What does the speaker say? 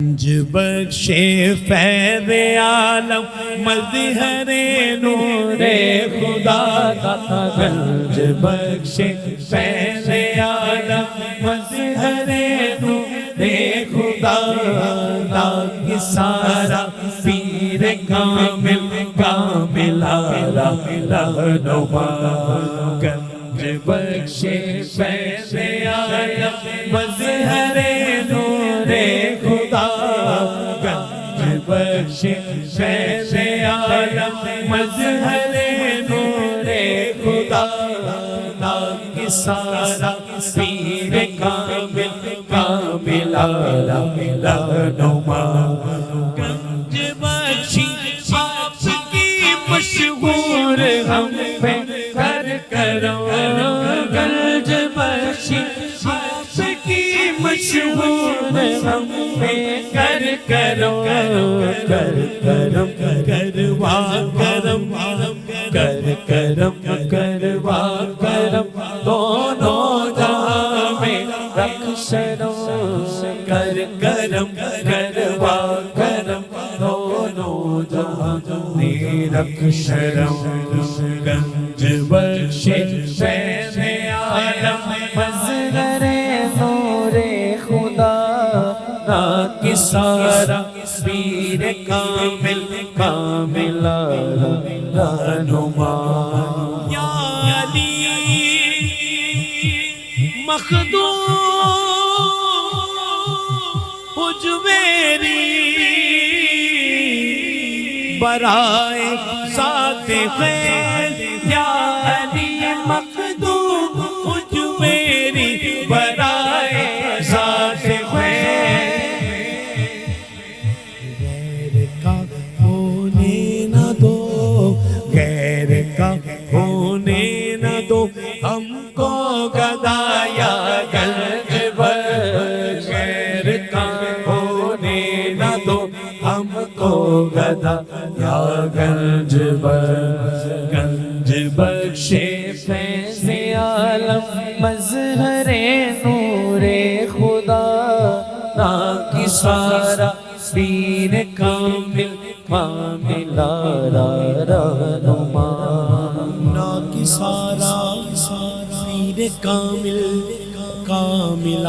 گنج بخش فیض عالم مظہر نور خدا کا، گنج بخش فیض عالم مظہر نور خدا کا، سارا پیر کامل کامل رہنما، گنج بخش فیض عالم مظہر نور خدا، گنج بخش فیض عالم مظہر نور خدا کا، سارا پیر کامل کامل رہنما، گنج بخشی آپ کی مشہور ہم پہ کر کرو، گنج بخشی آپ کی مشہور ہم پہ کر کرو، کر کرم کروا کرم، کر کرم کروا کرم، دونوں جہاں میں رکھ شرم، کر کرم کروا کرم، دونوں جہاں میں رکھ شرم، گنج بخش فیض عالم مظہر نور خدا کا، سارا پیر کامل کامل رہنما، یا علی مخدوم حجویری برائے ذات خیر، یا علی مخدوم حجویری برائے ذات خیر، غیر کا ہونے نہ دو، غیر کا ہونے نہ دو ہم کو گدا، یا گنج بخش غیر کا ہونے نہ دو ہم کو گدا، یا گنج بخش، گنج بخش فیض عالم مظہر نور خدا کا، سارا پیر کامل کامل رہنما، نا کی سارا پیر کامل کامل